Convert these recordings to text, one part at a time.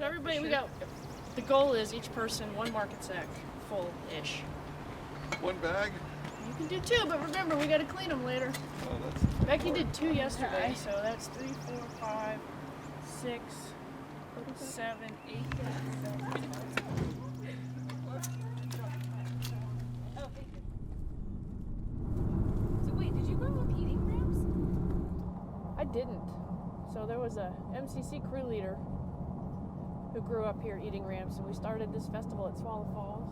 So everybody, the goal is each person, one market sack full-ish. One bag? You can do 2, but remember, we gotta clean them later. Oh, that's... Becky did 2 yesterday, so that's 3, 4, 5, 6, 7, 8. So wait, did you grow up eating ramps? I didn't. So there was a MCC crew leader who grew up here eating ramps, and we started this festival at Swallow Falls.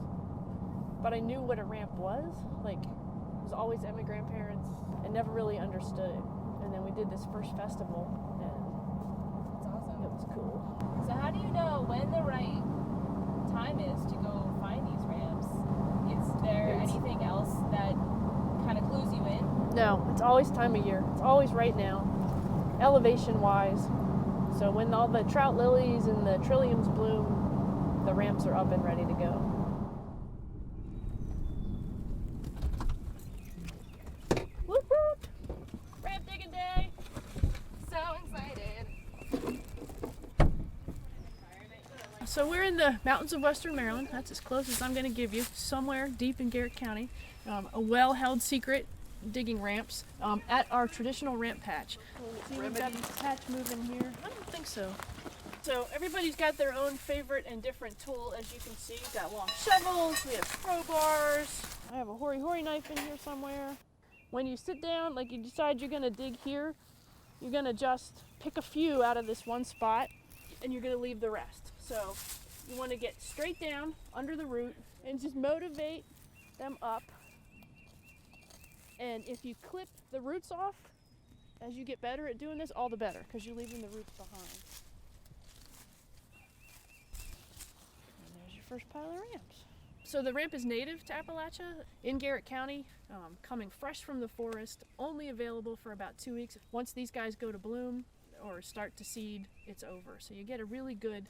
But I knew what a ramp was. Like, it was always at my grandparents, and never really understood it. And then we did this first festival, and That's awesome. it was cool. So how do you know when the right time is to go find these ramps? Is there anything else that kind of clues you in? No, it's always time of year. It's always right now, elevation-wise. So when all the trout lilies and the trilliums bloom, the ramps are up and ready to go. Whoop whoop! Ramp digging day! So excited. So we're in the mountains of Western Maryland. That's as close as I'm going to give you. Somewhere deep in Garrett County. A well-held secret, digging ramps at our traditional ramp patch. See, we've got this patch moving here. I don't think so. So everybody's got their own favorite and different tool, as you can see. We've got long shovels, we have crowbars. I have a hoary knife in here somewhere. When you sit down, like you decide you're gonna dig here, you're gonna just pick a few out of this one spot, and you're gonna leave the rest. So you wanna get straight down under the root and just motivate them up. And if you clip the roots off, as you get better at doing this, all the better, because you're leaving the roots behind. And there's your first pile of ramps. So the ramp is native to Appalachia in Garrett County, coming fresh from the forest, only available for about 2 weeks. Once these guys go to bloom or start to seed, it's over. So you get a really good,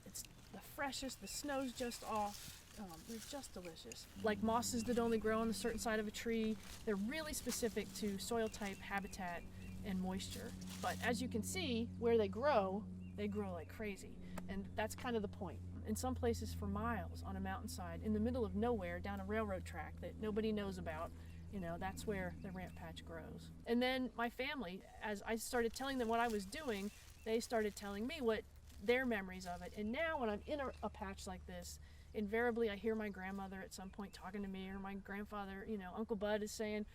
it's the freshest, the snow's just off. They're just delicious. Like mosses that only grow on a certain side of a tree, they're really specific to soil type, habitat, and moisture. But as you can see, where they grow like crazy. And that's kind of the point. In some places for miles on a mountainside, in the middle of nowhere, down a railroad track that nobody knows about, that's where the ramp patch grows. And then my family, as I started telling them what I was doing, they started telling me what their memories of it. And now when I'm in a patch like this, invariably I hear my grandmother at some point talking to me, or my grandfather, Uncle Bud is saying,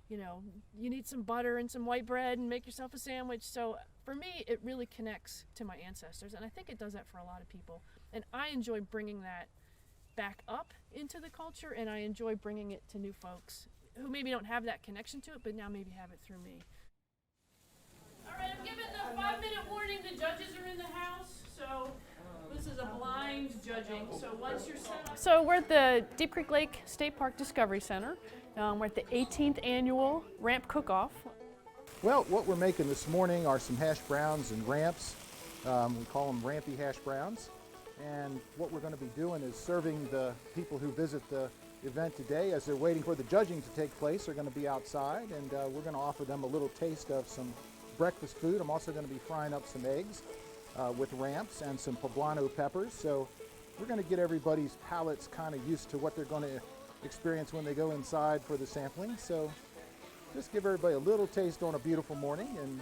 you need some butter and some white bread and make yourself a sandwich. So for me, it really connects to my ancestors, and I think it does that for a lot of people. And I enjoy bringing that back up into the culture, and I enjoy bringing it to new folks who maybe don't have that connection to it, but now maybe have it through me. All right, I'm giving the 5-minute warning. The judges are in the house, so this is a blind judging. So once you're set up. So we're at the Deep Creek Lake State Park Discovery Center. We're at the 18th annual Ramp Cook-Off. Well, what we're making this morning are some hash browns and ramps. We call them rampy hash browns. And what we're going to be doing is serving the people who visit the event today as they're waiting for the judging to take place. They're going to be outside, and we're going to offer them a little taste of some breakfast food. I'm also going to be frying up some eggs with ramps and some poblano peppers. So we're going to get everybody's palates kind of used to what they're going to experience when they go inside for the sampling. So just give everybody a little taste on a beautiful morning and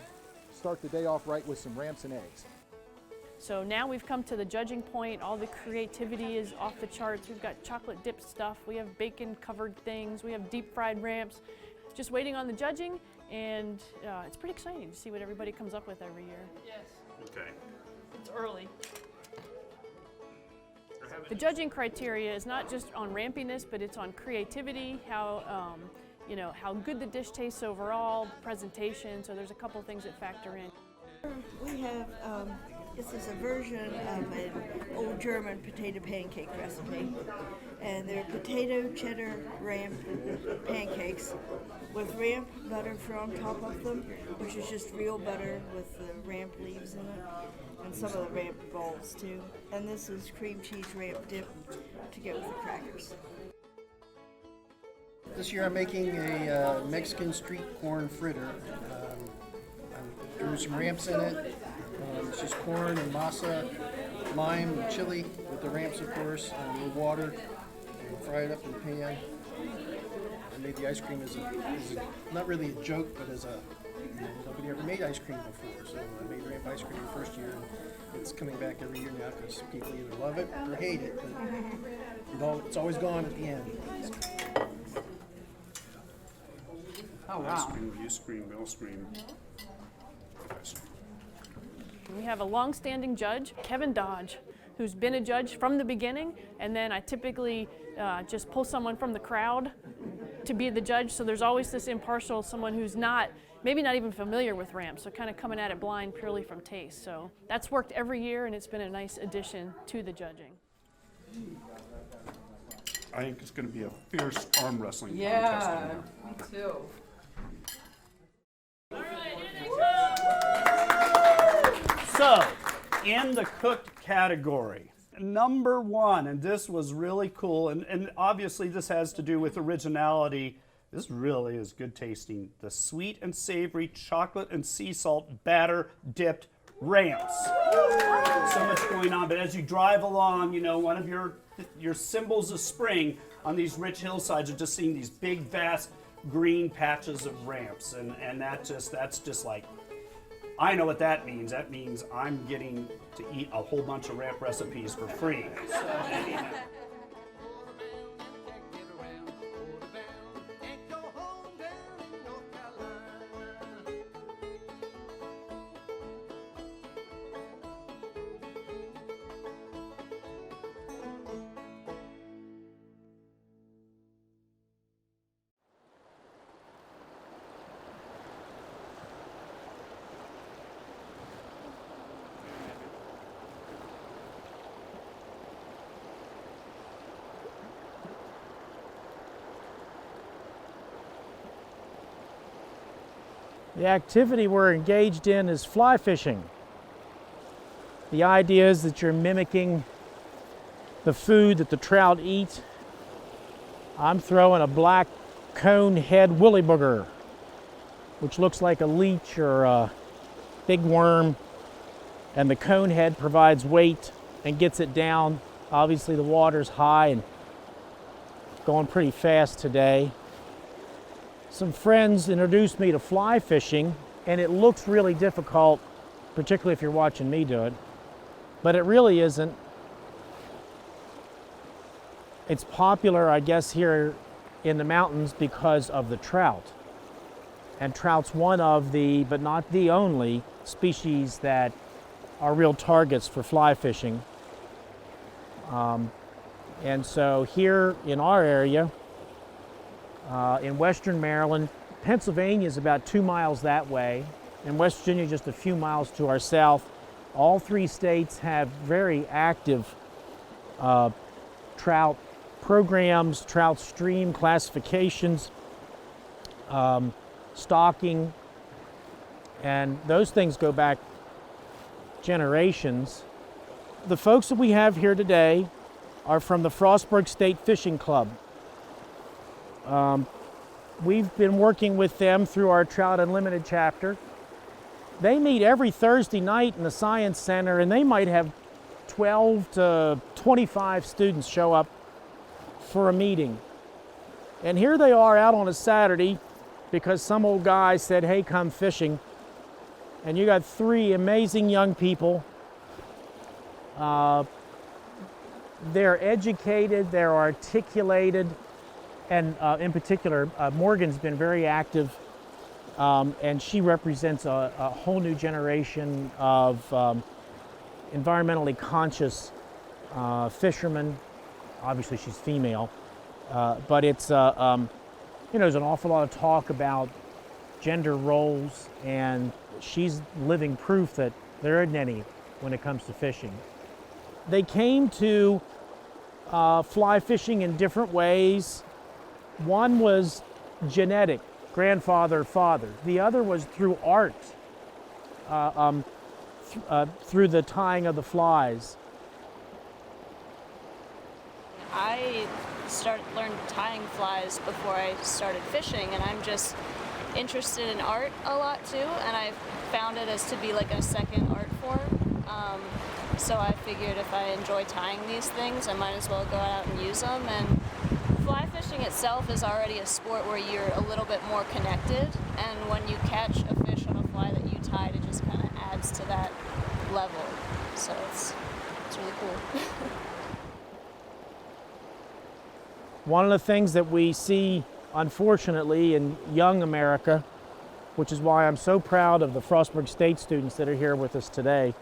start the day off right with some ramps and eggs. So now we've come to the judging point. All the creativity is off the charts. We've got chocolate dipped stuff. We have bacon covered things. We have deep fried ramps. Just waiting on the judging, and it's pretty exciting to see what everybody comes up with every year. Yes. Okay. It's early. The judging criteria is not just on rampiness, but it's on creativity, how good the dish tastes overall, presentation. So there's a couple things that factor in. We have, this is a version of an old German potato pancake recipe. And they're potato cheddar ramp pancakes with ramp butter on top of them, which is just real butter with the ramp leaves in it, and some of the ramp balls too. And this is cream cheese ramp dip to go with the crackers. This year I'm making a Mexican street corn fritter. I'm doing some ramps in it. It's just corn and masa lime, chili with the ramps, of course, and the water. And fry it up in the pan. I made the ice cream as not really a joke, but as a, nobody ever made ice cream before. So I made ramp ice cream the first year, and it's coming back every year now because people either love it or hate it. But it's always gone at the end. Oh, wow. Ice cream, use cream, mill cream. We have a long-standing judge, Kevin Dodge, who's been a judge from the beginning, and then I typically just pull someone from the crowd to be the judge, so there's always this impartial, someone who's maybe not even familiar with ramps, so kind of coming at it blind purely from taste. So that's worked every year, and it's been a nice addition to the judging. I think it's going to be a fierce arm wrestling contest. Yeah, me too. So, in the cooked category, number one, and this was really cool, and obviously this has to do with originality. This really is good tasting. The sweet and savory chocolate and sea salt batter dipped ramps. So much going on, but as you drive along, one of your symbols of spring on these rich hillsides are just seeing these big, vast green patches of ramps, and that's just like, I know what that means. That means I'm getting to eat a whole bunch of ramp recipes for free. The activity we're engaged in is fly fishing. The idea is that you're mimicking the food that the trout eat. I'm throwing a black cone head woolly booger, which looks like a leech or a big worm, and the cone head provides weight and gets it down. Obviously the water's high and going pretty fast today. Some friends introduced me to fly fishing, and it looks really difficult, particularly if you're watching me do it, but it really isn't. It's popular, I guess, here in the mountains because of the trout. And trout's one of the, but not the only, species that are real targets for fly fishing. And so here in our area, in western Maryland, Pennsylvania is about 2 miles that way, and West Virginia just a few miles to our south. All three states have very active trout programs, trout stream classifications, stocking, and those things go back generations. The folks that we have here today are from the Frostburg State Fishing Club. We've been working with them through our Trout Unlimited chapter. They meet every Thursday night in the Science Center, and they might have 12 to 25 students show up for a meeting. And here they are out on a Saturday because some old guy said, hey, come fishing. And you got three amazing young people. They're educated, they're articulated, and in particular, Morgan's been very active, and she represents a whole new generation of environmentally conscious fishermen. Obviously, she's female, but it's there's an awful lot of talk about gender roles, and she's living proof that there isn't any when it comes to fishing. They came to fly fishing in different ways. One was genetic, grandfather, father. The other was through art, through the tying of the flies. I learned tying flies before I started fishing, and I'm just interested in art a lot too, and I've found it as to be like a second art form. So I figured if I enjoy tying these things, I might as well go out and use them. And fly fishing itself is already a sport where you're a little bit more connected, and when you catch a fish on a fly that you tied, it just kind of adds to that level. So it's really cool. One of the things that we see, unfortunately, in young America, which is why I'm so proud of the Frostburg State students that are here with us today,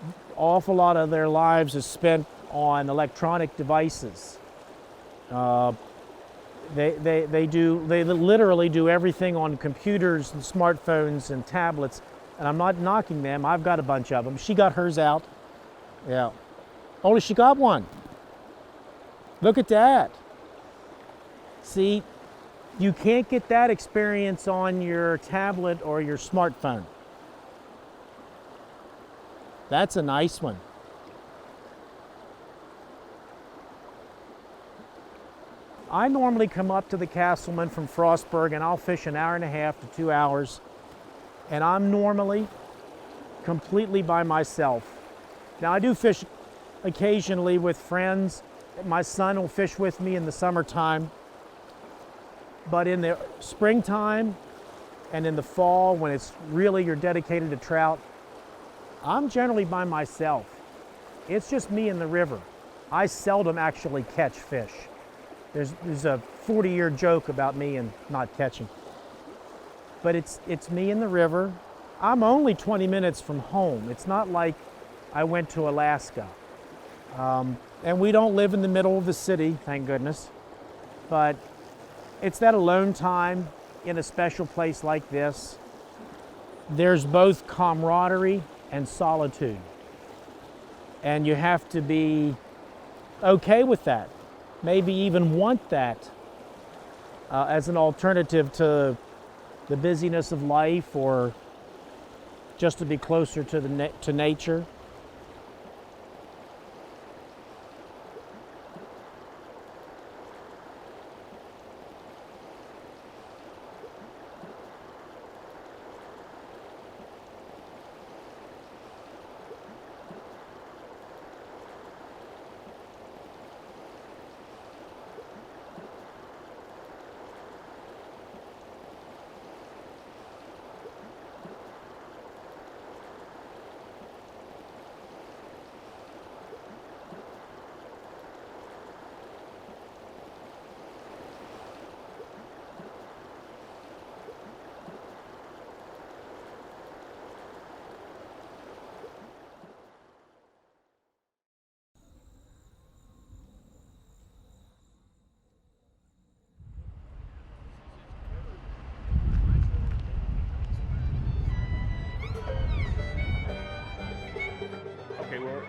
an awful lot of their lives is spent on electronic devices. They literally do everything on computers and smartphones and tablets, and I'm not knocking them. I've got a bunch of them. She got hers out. Yeah. Only she got one. Look at that. See, you can't get that experience on your tablet or your smartphone. That's a nice one. I normally come up to the Castleman from Frostburg and I'll fish an hour and a half to 2 hours, and I'm normally completely by myself. Now I do fish occasionally with friends. My son will fish with me in the summertime, but in the springtime and in the fall, when it's really you're dedicated to trout, I'm generally by myself. It's just me in the river. I seldom actually catch fish. There's a 40-year joke about me and not catching. But it's me in the river. I'm only 20 minutes from home. It's not like I went to Alaska. And we don't live in the middle of the city, thank goodness. But it's that alone time in a special place like this. There's both camaraderie and solitude. And you have to be okay with that. Maybe even want that as an alternative to the busyness of life, or just to be closer to nature.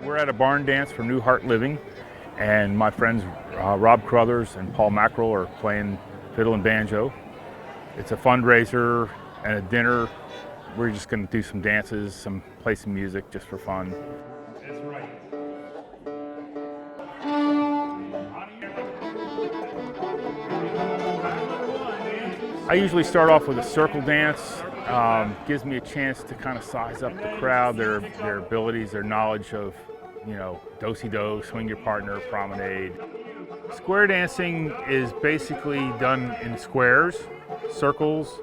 We're at a barn dance for New Heart Living, and my friends Rob Crothers and Paul Mackerel are playing fiddle and banjo. It's a fundraiser and a dinner. We're just going to do some dances, play some music just for fun. That's right. I usually start off with a circle dance. Gives me a chance to kind of size up the crowd, their abilities, their knowledge of, do-si-do, swing your partner, promenade. Square dancing is basically done in squares, circles,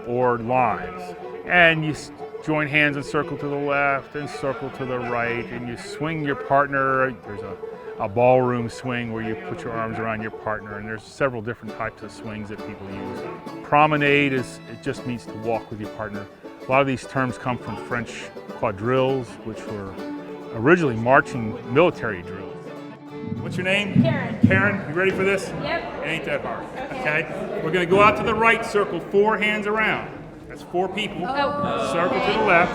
or lines. And you join hands and circle to the left and circle to the right, and you swing your partner. There's a ballroom swing where you put your arms around your partner, and there's several different types of swings that people use. Promenade it just means to walk with your partner. A lot of these terms come from French quadrilles, which were originally marching military drills. What's your name? Karen. Karen, you ready for this? Yep. It ain't that hard. Okay? We're gonna go out to the right, circle 4 hands around. That's 4 people. Oh. Circle to the left.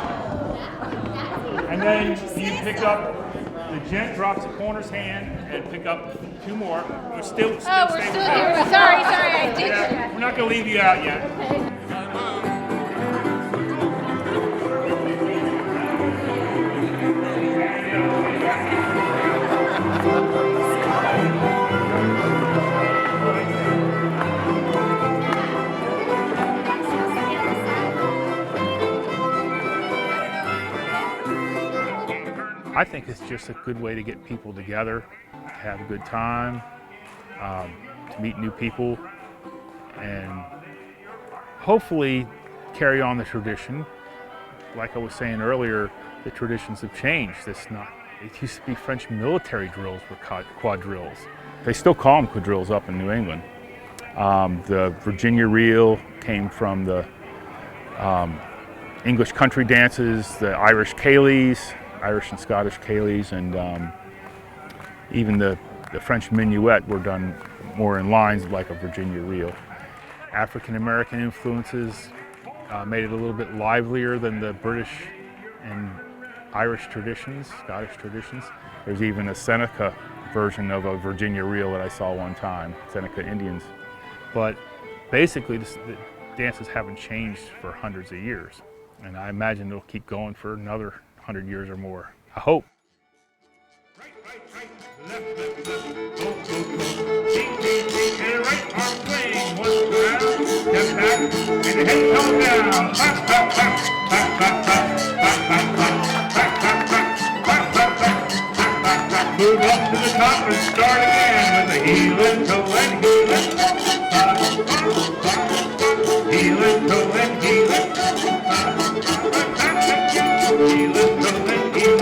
And then you pick up, the gent drops the corner's hand and pick up 2 more. We're still We're still here. Sorry, I did. Yeah, we're not gonna leave you out yet. Okay. I think it's just a good way to get people together, have a good time, to meet new people, and hopefully carry on the tradition. Like I was saying earlier, the traditions have changed. It used to be French military drills were quadrilles. They still call them quadrilles up in New England. The Virginia reel came from the English country dances, the Irish ceilidhs, Irish and Scottish ceilidhs, and even the French minuet were done more in lines like a Virginia reel. African American influences made it a little bit livelier than the British and Irish traditions, Scottish traditions. There's even a Seneca version of a Virginia reel that I saw one time, Seneca Indians. But basically, the dances haven't changed for hundreds of years. And I imagine it'll keep going for another 100 years or more. I hope. Right, left, left, go, go, go. And right arm swing, one round, step back, and the head comes down. Back, back, back, back, back, back, back, back, back, back, back, back, back, back, back. Move up to the top and start again with a heel and toe and heel and heel and toe and heel and heel and toe and heel and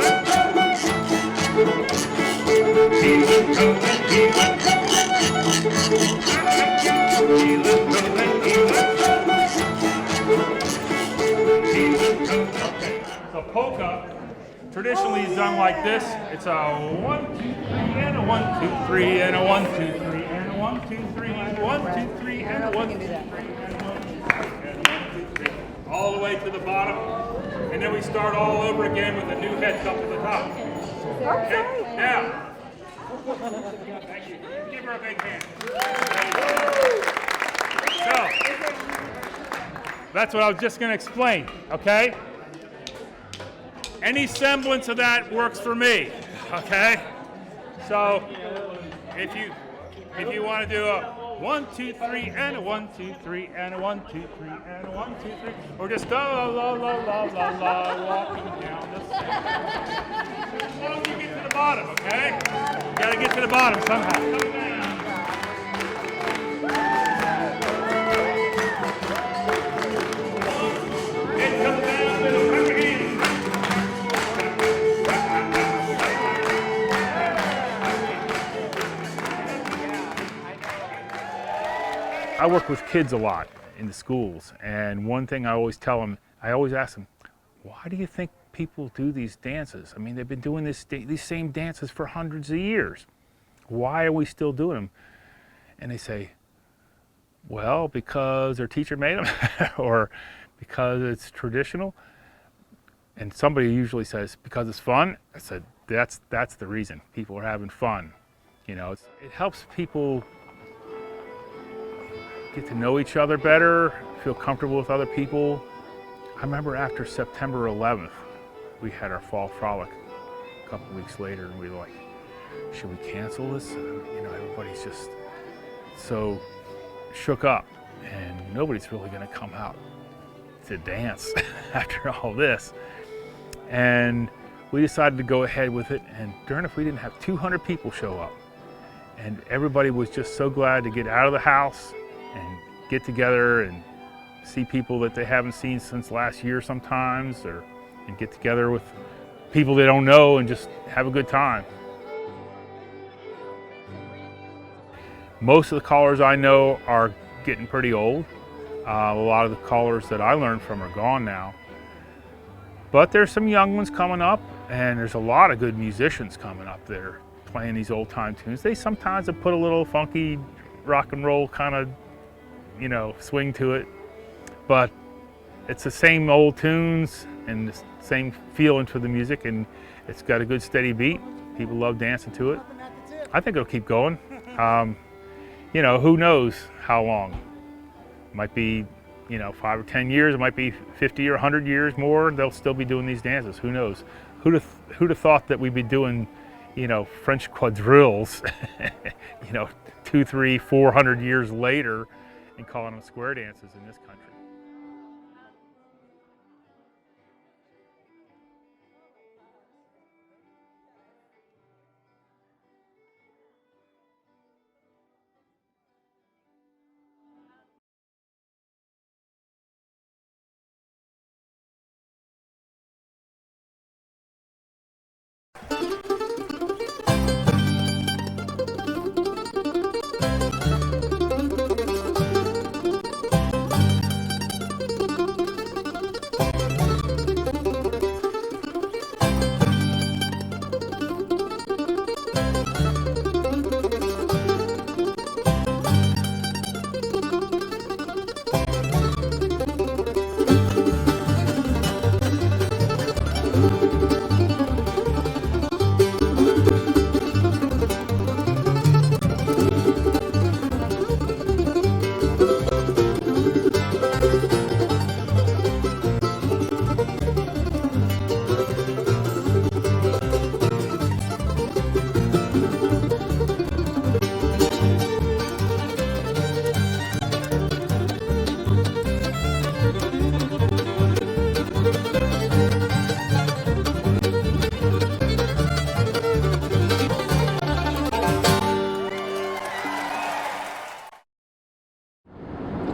So polka traditionally is done like this. It's a 1, 2, 3, and a 1, 2, 3, and a 1, 2, 3, and a 1, 2, 3, 1, 2, 3, and a 1, 2, 3, and a 1, 2, 3, all the way to the bottom, and then we start all over again with a new head up to the top. Okay, now. Thank you. Give her a big hand. So, that's what I was just going to explain, okay? Any semblance of that works for me, okay? So, if you want to do a 1, 2, 3, and a 1, 2, 3, and a 1, 2, 3, and a 1, 2, 3, or just la la la la la la walking down the stairs. As long as you get to the bottom, okay? You gotta get to the bottom somehow. It comes down to the front again. I work with kids a lot in the schools, and one thing I always tell them, I always ask them, why do you think people do these dances? I mean, they've been doing these same dances for hundreds of years. Why are we still doing them? And they say, well, because their teacher made them, or because it's traditional. And somebody usually says, because it's fun. I said, that's the reason. People are having fun. You know, it helps people get to know each other better, feel comfortable with other people. I remember after September 11th, we had our fall frolic a couple weeks later, and we were like, should we cancel this? You know, everybody's just so shook up, and nobody's really gonna come out to dance after all this. And we decided to go ahead with it, and darn if we didn't have 200 people show up. And everybody was just so glad to get out of the house and get together and see people that they haven't seen since last year sometimes, and get together with people they don't know and just have a good time. Most of the callers I know are getting pretty old. A lot of the callers that I learned from are gone now. But there's some young ones coming up, and there's a lot of good musicians coming up that are playing these old time tunes. They sometimes have put a little funky rock and roll kind of, you know, swing to it, but it's the same old tunes and the same feeling to the music, and it's got a good steady beat. People love dancing to it. I think it'll keep going. You know, who knows how long? It might be, you know, 5 or 10 years. It might be 50 or 100 years more. They'll still be doing these dances. Who knows? Who'd have thought that we'd be doing, you know, French quadrilles, you know, 200, 300, 400 years later, and calling them square dances in this country.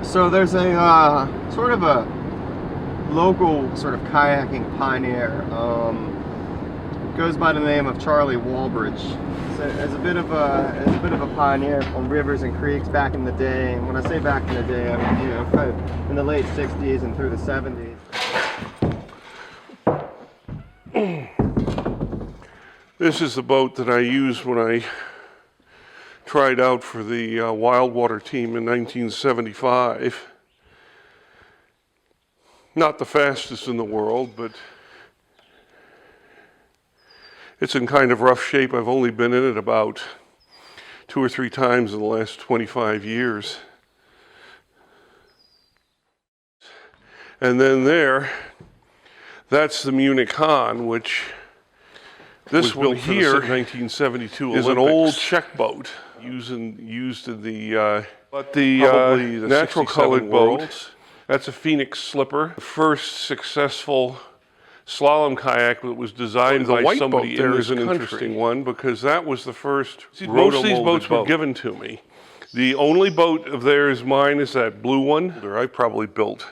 So there's a sort of a local sort of kayaking pioneer. Goes by the name of Charlie Walbridge. So as a bit of a pioneer on rivers and creeks back in the day. And when I say back in the day, I mean, you know, kind of in the late 60s and through the 70s. This is the boat that I used when I tried out for the wild water team in 1975. Not the fastest in the world, but it's in kind of rough shape. I've only been in it about 2 or 3 times in the last 25 years. And then there, that's the Munich Hahn, which this one here, 1972 is an old Czech boat used in the natural colored boat. That's a Phoenix Slipper, the first successful slalom kayak that was designed by somebody in this country. An interesting one because that was the first. Most of these boats were given to me. The only boat of theirs, mine, is that blue one. I probably built,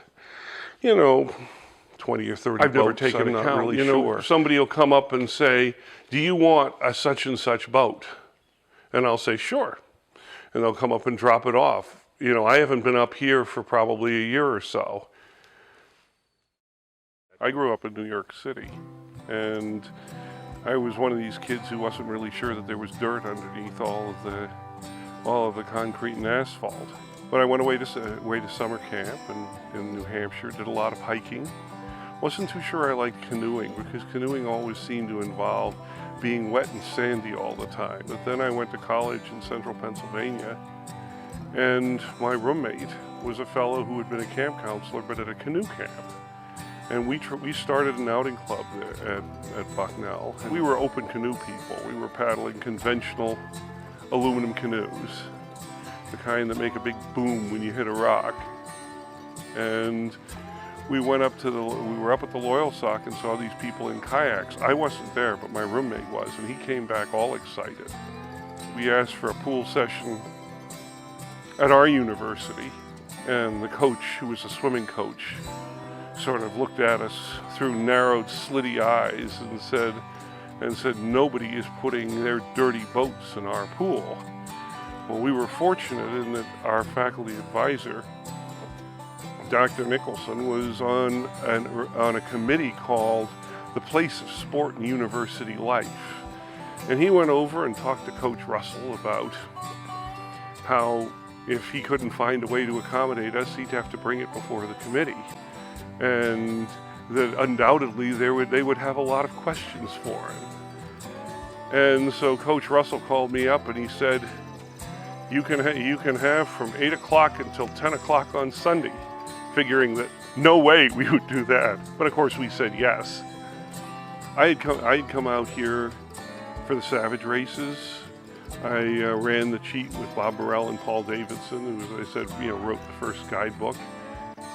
20 or 30 boats. I've never taken an account. Really sure. Somebody will come up and say, "Do you want a such and such boat?" And I'll say, "Sure." And they'll come up and drop it off. I haven't been up here for probably a year or so. I grew up in New York City, and I was one of these kids who wasn't really sure that there was dirt underneath all of the concrete and asphalt. But I went away to summer camp in New Hampshire, did a lot of hiking. Wasn't too sure I liked canoeing because canoeing always seemed to involve being wet and sandy all the time. But then I went to college in central Pennsylvania, and my roommate was a fellow who had been a camp counselor but at a canoe camp. And we started an outing club there at Bucknell. And we were open canoe people. We were paddling conventional aluminum canoes, the kind that make a big boom when you hit a rock. And we were up at the Loyalsock and saw these people in kayaks. I wasn't there, but my roommate was, and he came back all excited. We asked for a pool session at our university, and the coach, who was a swimming coach, sort of looked at us through narrowed, slitty eyes and said, "Nobody is putting their dirty boats in our pool." Well, we were fortunate in that our faculty advisor, Dr. Nicholson, was on a committee called the Place of Sport and University Life. And he went over and talked to Coach Russell about how if he couldn't find a way to accommodate us, he'd have to bring it before the committee. And that undoubtedly they would have a lot of questions for him. And so Coach Russell called me up and he said, you can have from 8 o'clock until 10 o'clock on Sunday, figuring that no way we would do that. But of course we said yes. I had come out here for the Savage races. I ran the cheat with Bob Burrell and Paul Davidson, who, as I said, wrote the first guidebook.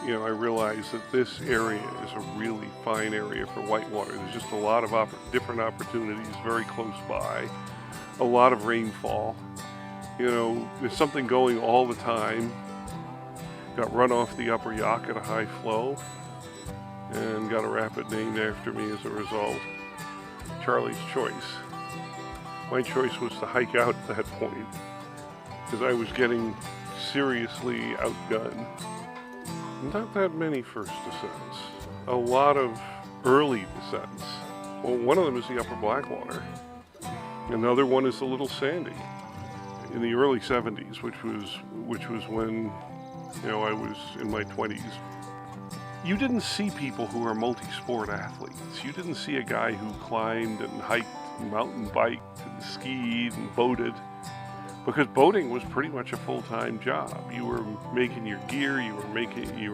I realized that this area is a really fine area for whitewater. There's just a lot of different opportunities very close by, a lot of rainfall. There's something going all the time. Got run off the Upper Yaak at a high flow and got a rapid named after me as a result. Charlie's Choice. My choice was to hike out at that point because I was getting seriously outgunned. Not that many first descents. A lot of early descents. Well, one of them is the Upper Blackwater. Another one is the Little Sandy. In the early 70s, which was when I was in my 20s. You didn't see people who are multi-sport athletes. You didn't see a guy who climbed and hiked and mountain biked and skied and boated. Because boating was pretty much a full-time job. You were making your gear, you were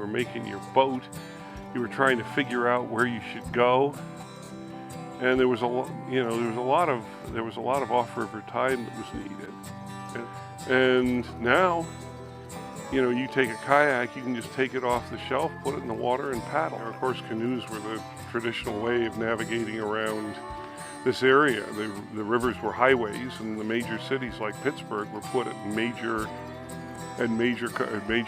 making your boat, you were trying to figure out where you should go, and there was a lot of off-river time that was needed. And now, you take a kayak, you can just take it off the shelf, put it in the water, and paddle. Of course, canoes were the traditional way of navigating around this area. The rivers were highways, and the major cities like Pittsburgh were put at major at major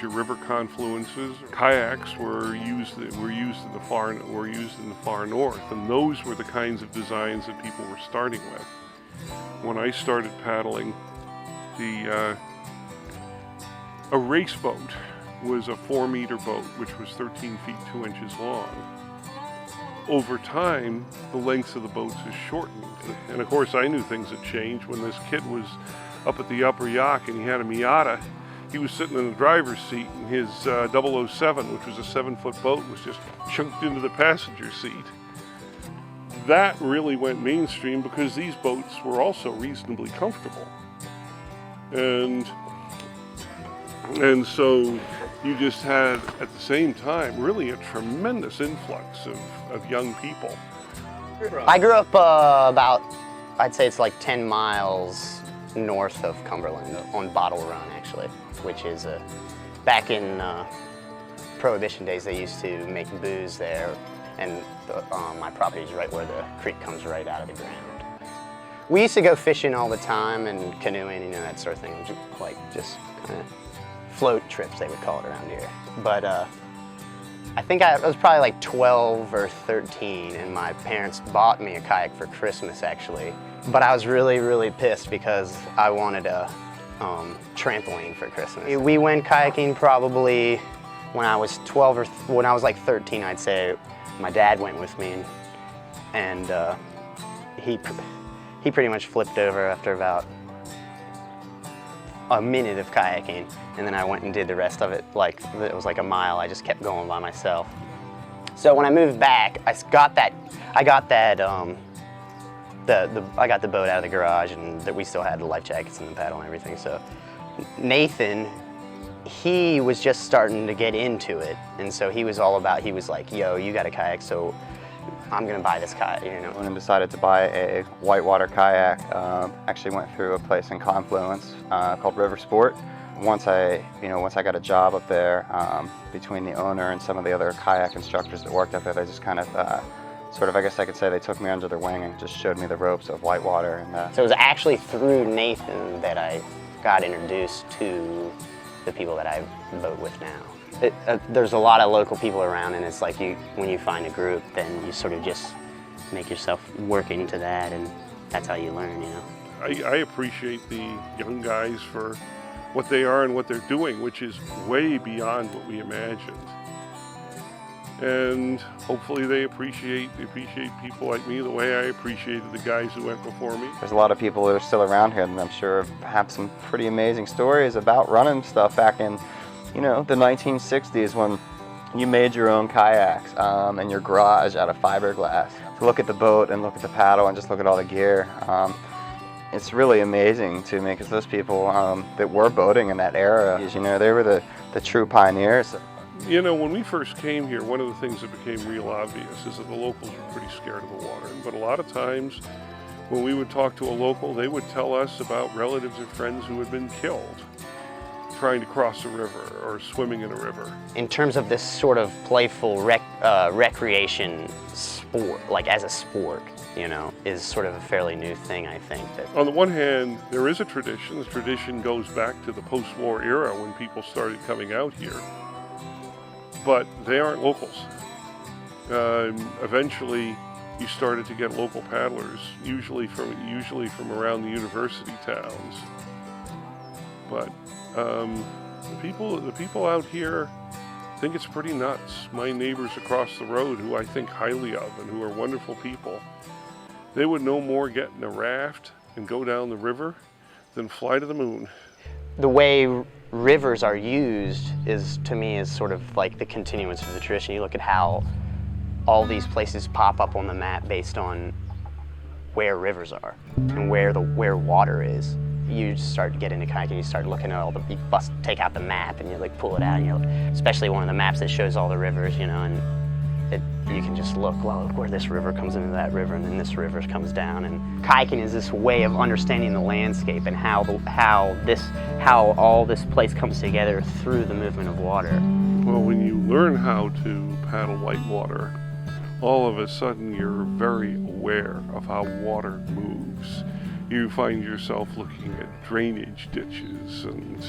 river confluences. Kayaks were used in the far north, and those were the kinds of designs that people were starting with. When I started paddling, a race boat was a 4-meter boat, which was 13 feet 2 inches long. Over time, the length of the boats has shortened. And of course, I knew things had changed when this kid was up at the upper yacht and he had a Miata. He was sitting in the driver's seat and his 007, which was a 7-foot boat, was just chunked into the passenger seat. That really went mainstream because these boats were also reasonably comfortable. And so you just had, at the same time, really a tremendous influx of young people. I grew up about, I'd say it's like 10 miles north of Cumberland, on Bottle Run actually, which is back in Prohibition days they used to make booze there, and my property is right where the creek comes right out of the ground. We used to go fishing all the time and canoeing, you know, that sort of thing, like just kind of float trips they would call it around here. But I think I was probably like 12 or 13 and my parents bought me a kayak for Christmas actually. But I was really, really pissed because I wanted a trampoline for Christmas. We went kayaking probably when I was 12 or when I was like 13, I'd say. My dad went with me and he pretty much flipped over after about a minute of kayaking, and then I went and did the rest of it. Like it was like a mile. I just kept going by myself. So when I moved back, I got the boat out of the garage, and we still had the life jackets and the paddle and everything. So Nathan, he was just starting to get into it, and so he was like, yo, you got a kayak, so I'm gonna buy this kayak, you know. When I decided to buy a whitewater kayak, actually went through a place in Confluence called River Sport. Once I got a job up there, between the owner and some of the other kayak instructors that worked up there, they just kind of I guess I could say they took me under their wing and just showed me the ropes of whitewater. And so it was actually through Nathan that I got introduced to the people that I boat with now. There's a lot of local people around, and it's like when you find a group, then you sort of just make yourself work into that, and that's how you learn, you know. I appreciate the young guys for what they are and what they're doing, which is way beyond what we imagined. And hopefully they appreciate people like me the way I appreciated the guys who went before me. There's a lot of people that are still around here that I'm sure have some pretty amazing stories about running stuff back in, the 1960s when you made your own kayaks in your garage out of fiberglass. To look at the boat and look at the paddle and just look at all the gear, it's really amazing to me, because those people that were boating in that era, they were the true pioneers. When we first came here, one of the things that became real obvious is that the locals were pretty scared of the water. But a lot of times when we would talk to a local, they would tell us about relatives or friends who had been killed trying to cross a river or swimming in a river. In terms of this sort of playful recreation sport, like as a sport, is sort of a fairly new thing, I think. On the one hand, there is a tradition. The tradition goes back to the post-war era when people started coming out here. But they aren't locals. Eventually, you started to get local paddlers, usually from around the university towns. But the people out here think it's pretty nuts. My neighbors across the road, who I think highly of and who are wonderful people, they would no more get in a raft and go down the river than fly to the moon. The way rivers are used to me is sort of like the continuance of the tradition. You look at how all these places pop up on the map based on where rivers are and where water is. You just start to get into kayaking, you start looking at you take out the map and you pull it out, and especially one of the maps that shows all the rivers, and you can just look where this river comes into that river, and then this river comes down. And kayaking is this way of understanding the landscape and how all this place comes together through the movement of water. Well, when you learn how to paddle whitewater, all of a sudden you're very aware of how water moves. You find yourself looking at drainage ditches and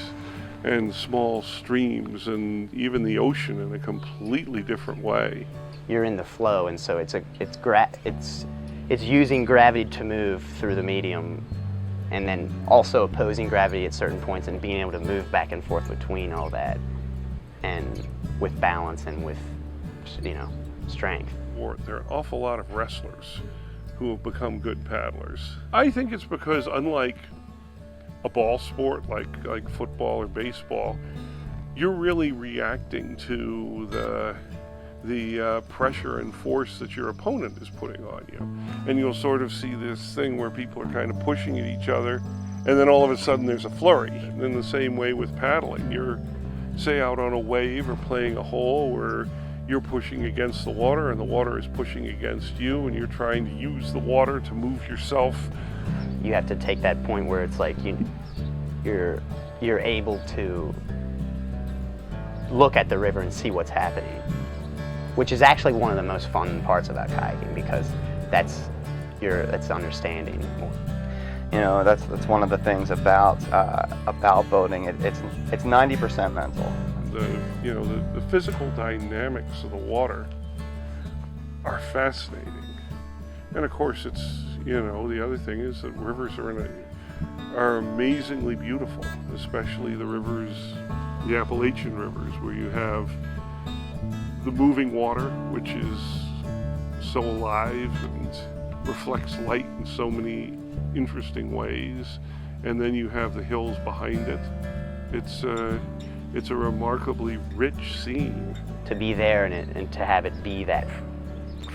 and small streams and even the ocean in a completely different way. You're in the flow, and so it's using gravity to move through the medium, and then also opposing gravity at certain points and being able to move back and forth between all that, and with balance and with, you know, strength. There are an awful lot of wrestlers who have become good paddlers. I think it's because, unlike a ball sport like football or baseball, you're really reacting to the pressure and force that your opponent is putting on you. And you'll sort of see this thing where people are kind of pushing at each other, and then all of a sudden there's a flurry. And in the same way with paddling, you're, say, out on a wave or playing a hole where you're pushing against the water and the water is pushing against you, and you're trying to use the water to move yourself. You have to take that point where it's like you're able to look at the river and see what's happening, which is actually one of the most fun parts about kayaking, because that's understanding more. You know, that's one of the things about boating. It's 90% mental. The physical dynamics of the water are fascinating. And of course, it's, you know, the other thing is that rivers are amazingly beautiful, especially the rivers, the Appalachian rivers, where you have the moving water, which is so alive and reflects light in so many interesting ways, and then you have the hills behind it. It's a remarkably rich scene. To be there and to have it be that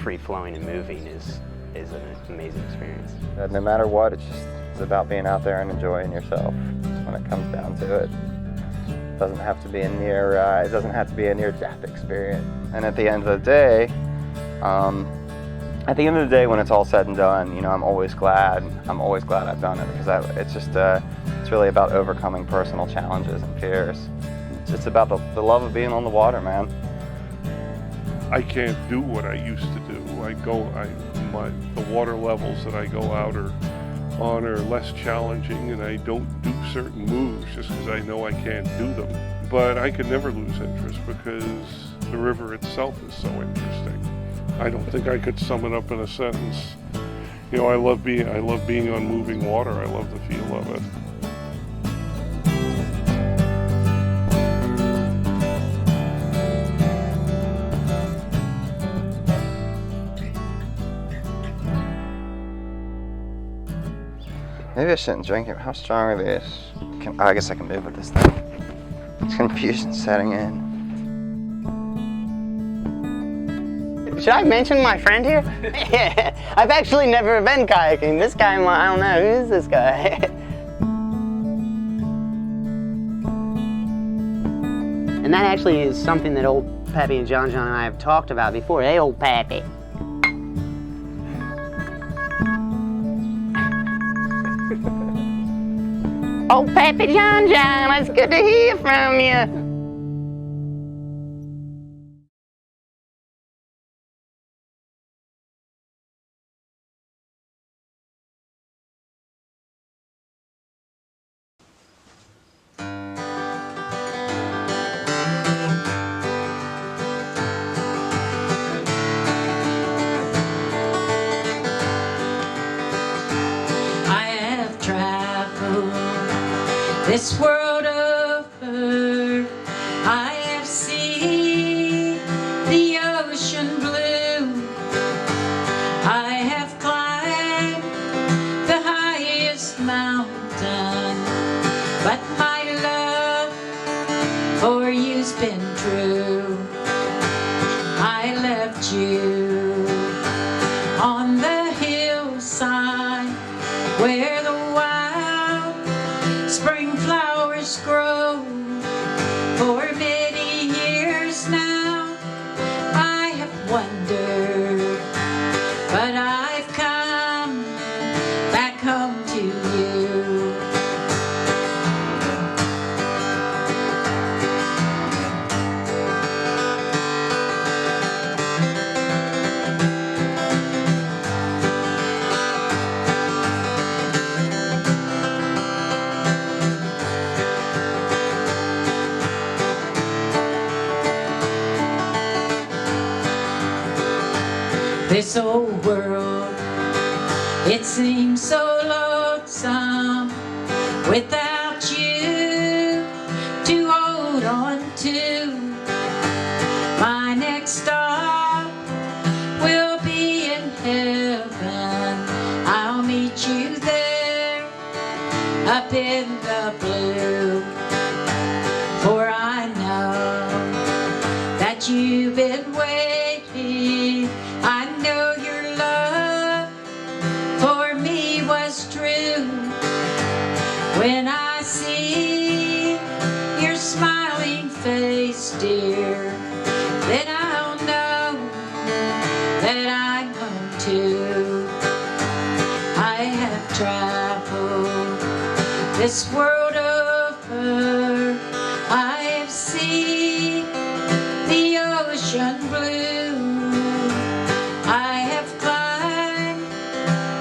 free-flowing and moving is an amazing experience. No matter what, it's about being out there and enjoying yourself when it comes down to it. It doesn't have to be a near-death experience. And at the end of the day, when it's all said and done, you know, I'm always glad I've done it, because it's really about overcoming personal challenges and fears. It's about the love of being on the water, man. I can't do what I used to do. The water levels that I go out on are less challenging, and I don't do certain moves just because I know I can't do them. But I could never lose interest because the river itself is so interesting. I don't think I could sum it up in a sentence. You know, I love being on moving water. I love the feel of it. Maybe I shouldn't drink it. How strong are these? I guess I can move with this thing. It's confusion setting in. Should I mention my friend here? I've actually never been kayaking. This guy, I don't know, who is this guy? And that actually is something that old Pappy and John and I have talked about before. Hey, old Pappy. Oh, Pappy John, it's good to hear from you. This world over, I have seen the ocean blue. I have climbed the highest mountain, but my love for you's been true. I left you on the hillside where the spring flowers grow. For many years now I have wondered, but I've come back home to you. This old world, it seems so lonesome without you to hold on to. My next stop will be in heaven. I'll meet you there up in the blue. For I know that you've been waiting. I know your love for me was true. When I see your smiling face, dear, then I'll know that I'm home too. I have traveled this world over. I have seen the ocean blue. I have climbed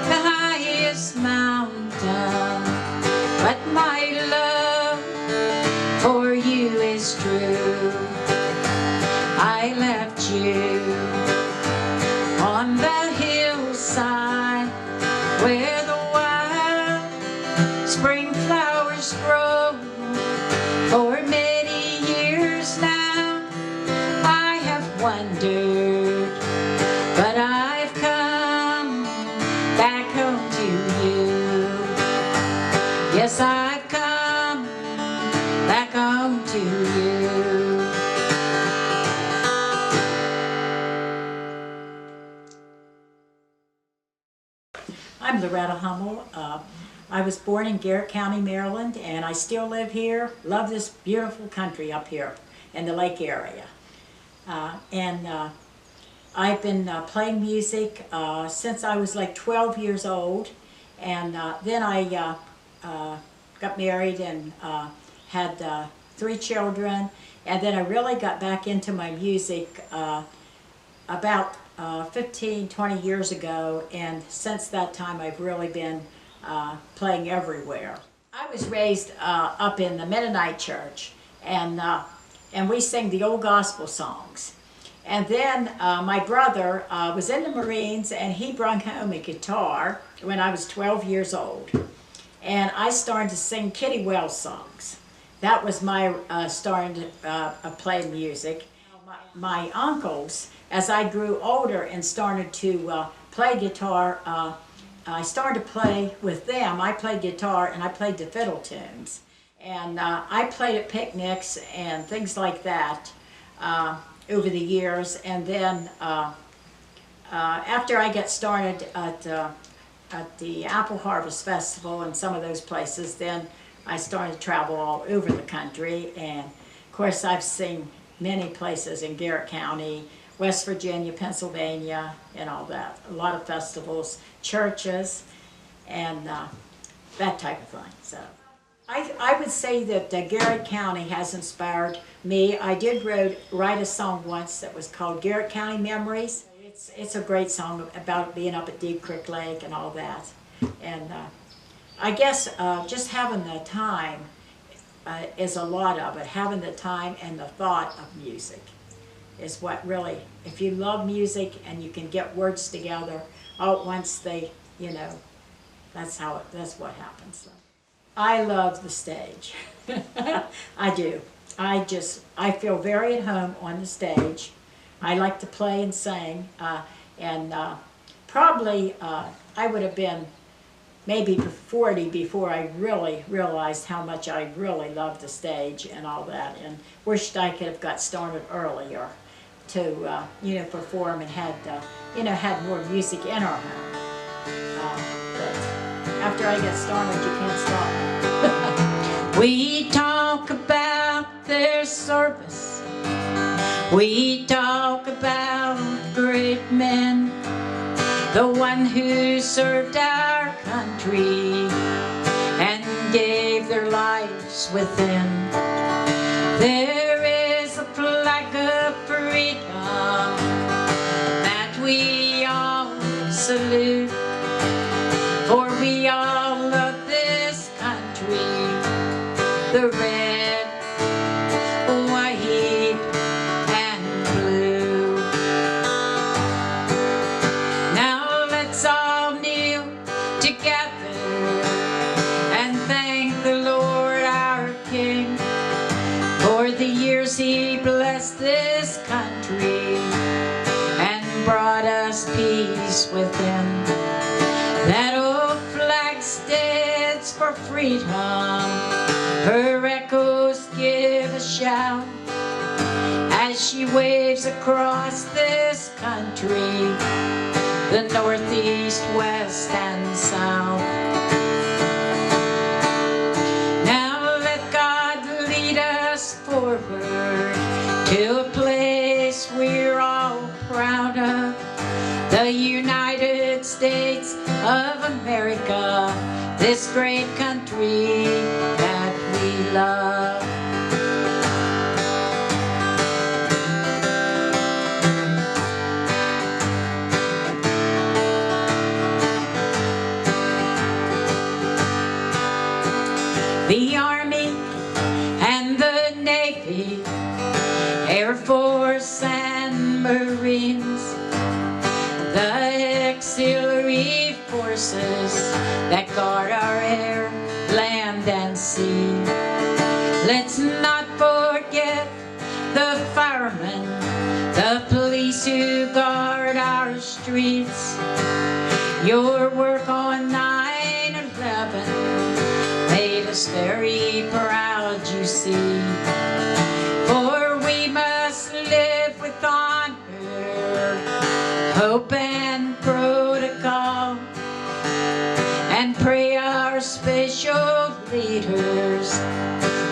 the highest mountain, but my love for you is true. I left you on the hillside where the wild spring flowers grow. For many years now I have wandered, but I've come back home to you. Yes, I've come back home to you. I'm Loretta Hummel. I was born in Garrett County, Maryland, and I still live here. Love this beautiful country up here in the lake area. I've been playing music since I was like 12 years old, and then I got married and had 3 children, and then I really got back into my music about 15, 20 years ago, and since that time I've really been playing everywhere. I was raised up in the Mennonite church, and we sing the old gospel songs. And then my brother was in the Marines, and he brought home a guitar when I was 12 years old. And I started to sing Kitty Wells songs. That was my starting to play music. My uncles, as I grew older and started to play guitar, I started to play with them. I played guitar and I played the fiddle tunes. And I played at picnics and things like that over the years. And then after I got started at the Apple Harvest Festival and some of those places, then I started to travel all over the country. And of course I've seen many places in Garrett County, West Virginia, Pennsylvania, and all that. A lot of festivals, churches, and that type of thing. So I would say that Garrett County has inspired me. I did write a song once that was called Garrett County Memories. It's a great song about being up at Deep Creek Lake and all that. And I guess just having the time is a lot of it. Having the time and the thought of music is what really, if you love music and you can get words together all at once, that's what happens. I love the stage. I do. I feel very at home on the stage. I like to play and sing, and probably I would have been maybe 40 before I really realized how much I really loved the stage and all that, and wished I could have got started earlier to perform and had more music in our home. But after I get started, you can't stop. We talk about their service. We talk about great men, the one who served our country and gave their lives within. There is a flag of freedom that we all salute, for we all love this country, the red, white, and blue. country and brought us peace within. That old flag stands for freedom, her echoes give a shout as she waves across this country, the northeast, west, and south. Now let God lead us forward to a place we're all proud of, the United States of America, this great country that we love. The Army and the Navy, Air Force and Marines, the auxiliary forces that guard our air, land, and sea. Let's not forget the firemen, the police who guard our streets. Your work on 9/11 made us very proud, you see. For we must live with honor, hope, and protocol, and pray our special leaders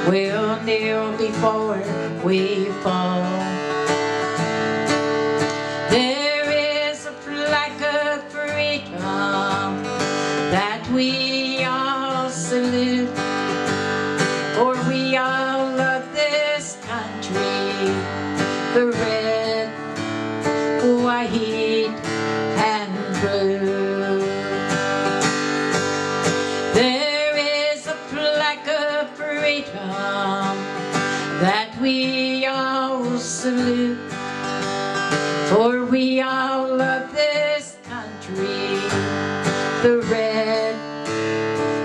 will kneel before we fall. There is a flag of freedom that we all salute, for we all love this country, the red, white, and blue. There is a flag of freedom that we all salute, for we all love this country, the red,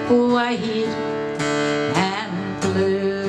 white, and blue.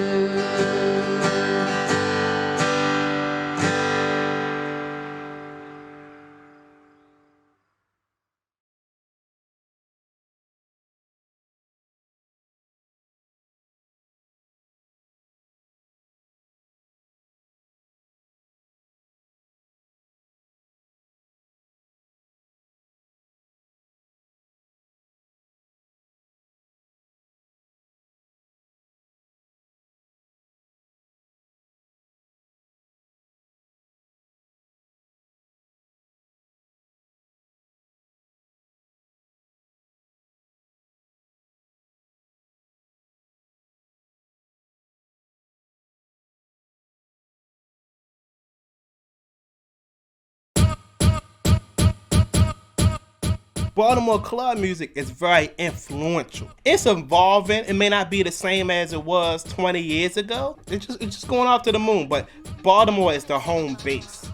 Baltimore club music is very influential. It's evolving. It may not be the same as it was 20 years ago. It's just going off to the moon, but Baltimore is the home base.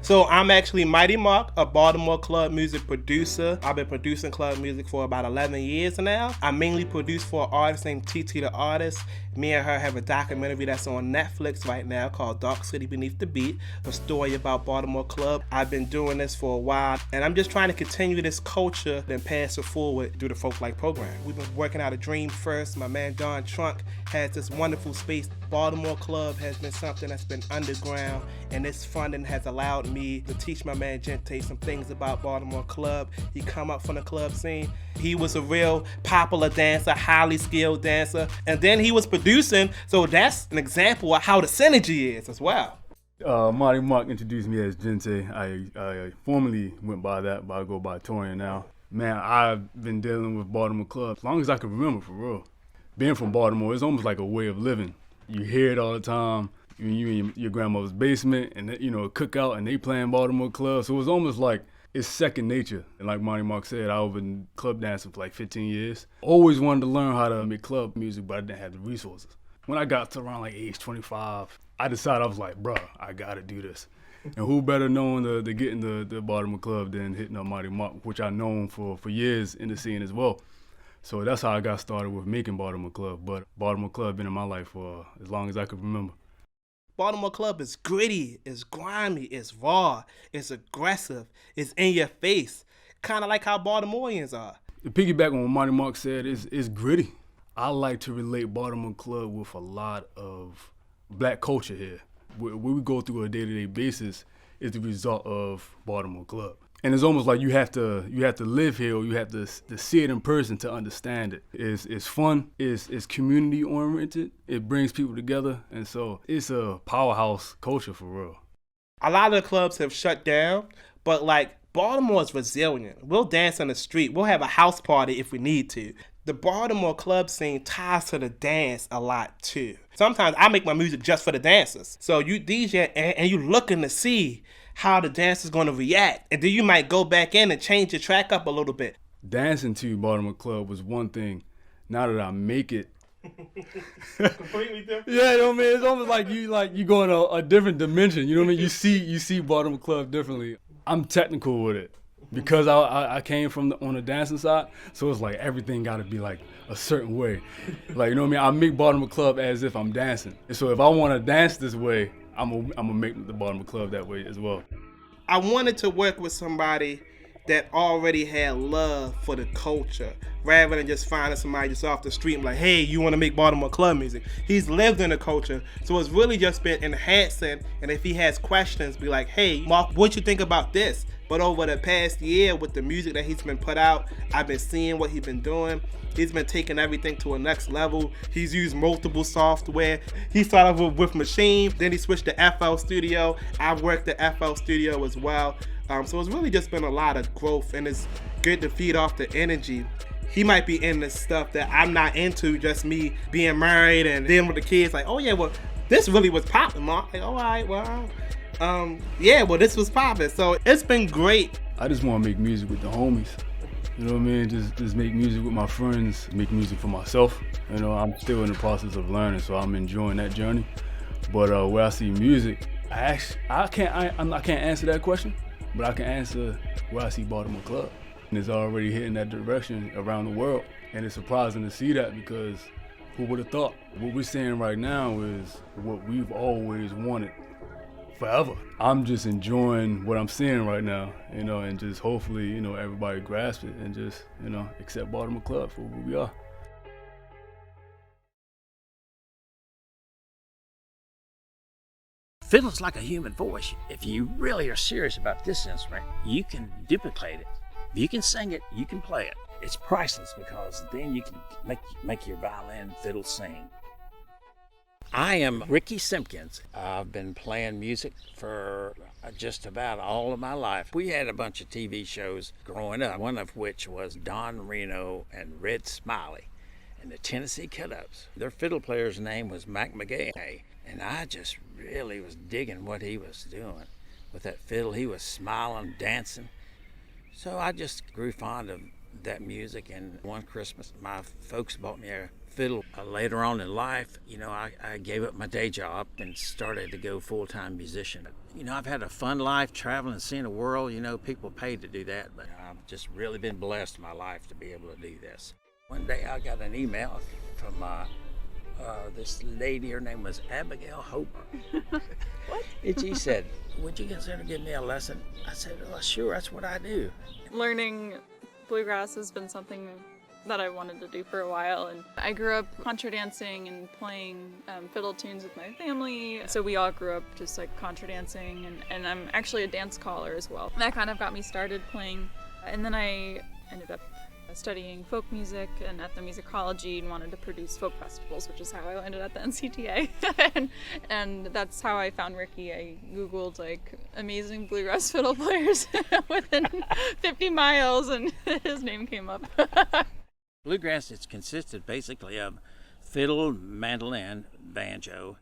So I'm actually Mighty Mark, a Baltimore club music producer. I've been producing club music for about 11 years now. I mainly produce for an artist named TT the Artist. Me and her have a documentary that's on Netflix right now called Dark City Beneath the Beat, a story about Baltimore club. I've been doing this for a while, and I'm just trying to continue this culture and pass it forward through the Folklife Program. We've been working out a dream first. My man Don Trunk has this wonderful space. Baltimore club has been something that's been underground, and this funding has allowed me to teach my man Gente some things about Baltimore club. He come up from the club scene. He was a real popular dancer, highly skilled dancer, and then he was producing, so that's an example of how the synergy is as well. Mighty Mark introduced me as Gente. I formerly went by that, but I go by Torian now. Man, I've been dealing with Baltimore club as long as I can remember, for real. Being from Baltimore, it's almost like a way of living. You hear it all the time. You in your grandmother's basement, and you know, a cookout, and they playing Baltimore club. So it's almost like it's second nature. And like Mighty Mark said, I've been club dancing for like 15 years. Always wanted to learn how to make club music, but I didn't have the resources. When I got to around like age 25, I decided, I was like, bruh, I gotta do this. And who better known to get in the Baltimore club than hitting up Mighty Mark, which I've known for years in the scene as well. So that's how I got started with making Baltimore club. But Baltimore club been in my life for as long as I could remember. Baltimore Club is gritty, it's grimy, it's raw, it's aggressive, it's in your face. Kind of like how Baltimoreans are. To piggyback on what Marty Mark said, it's gritty. I like to relate Baltimore Club with a lot of black culture here. What we go through on a day-to-day basis is the result of Baltimore Club. And it's almost like you have to live here, or you have to see it in person to understand it. It's fun, it's community oriented, it brings people together, and so it's a powerhouse culture for real. A lot of the clubs have shut down, but like Baltimore is resilient. We'll dance on the street, we'll have a house party if we need to. The Baltimore club scene ties to the dance a lot too. Sometimes I make my music just for the dancers. So you DJ and you looking to see how the dance is going to react. And then you might go back in and change your track up a little bit. Dancing to Baltimore Club was one thing. Now that I make it, completely different. Yeah, you know what I mean? It's almost like you go in a different dimension. You know what I mean? You see Baltimore Club differently. I'm technical with it because I came from on the dancing side, so it's like everything got to be like a certain way. Like, you know what I mean? I make Baltimore Club as if I'm dancing. And so if I want to dance this way, I'm gonna make the Baltimore Club that way as well. I wanted to work with somebody that already had love for the culture, rather than just finding somebody just off the street and like, hey, you want to make Baltimore Club music? He's lived in the culture, so it's really just been enhancing. And if he has questions, be like, hey, Mark, what you think about this? But over the past year, with the music that he's been put out, I've been seeing what he's been doing. He's been taking everything to a next level. He's used multiple software. He started with Machine, then he switched to FL Studio. I've worked at FL Studio as well. So it's really just been a lot of growth, and it's good to feed off the energy. He might be into stuff that I'm not into, just me being married and dealing with the kids. Like, oh yeah, well, this really was popping, Mark. Like, all right, well, yeah, well, this was popping. So it's been great. I just want to make music with the homies. You know what I mean? Just make music with my friends, make music for myself. You know, I'm still in the process of learning, so I'm enjoying that journey. But where I see music, I can't answer that question, but I can answer where I see Baltimore Club. And it's already hitting that direction around the world. And it's surprising to see that, because who would have thought? What we're seeing right now is what we've always wanted forever. I'm just enjoying what I'm seeing right now, you know, and just hopefully, you know, everybody grasps it and just, you know, accept Baltimore Club for who we are. Fiddle's like a human voice. If you really are serious about this instrument, you can duplicate it. If you can sing it, you can play it. It's priceless, because then you can make your violin fiddle sing. I am Ricky Simpkins. I've been playing music for just about all of my life. We had a bunch of TV shows growing up, one of which was Don Reno and Red Smiley and the Tennessee Cut-Ups. Their fiddle player's name was Mac McGay, and I just really was digging what he was doing with that fiddle. He was smiling, dancing. So I just grew fond of that music, and one Christmas my folks bought me a fiddle. Later on in life, you know, I gave up my day job and started to go full-time musician. You know, I've had a fun life traveling and seeing the world. You know, people pay to do that, but I've just really been blessed in my life to be able to do this. One day I got an email from this lady. Her name was Abigail Hoper. What? And she said, would you consider giving me a lesson? I said, well, sure, that's what I do. Learning bluegrass has been something that I wanted to do for a while, and I grew up contra dancing and playing fiddle tunes with my family, so we all grew up just like contra dancing, and I'm actually a dance caller as well. That kind of got me started playing, and then I ended up studying folk music and ethnomusicology and wanted to produce folk festivals, which is how I landed at the NCTA. and that's how I found Ricky. I Googled like amazing bluegrass fiddle players within 50 miles, and his name came up. Bluegrass is consisted basically of fiddle, mandolin, banjo,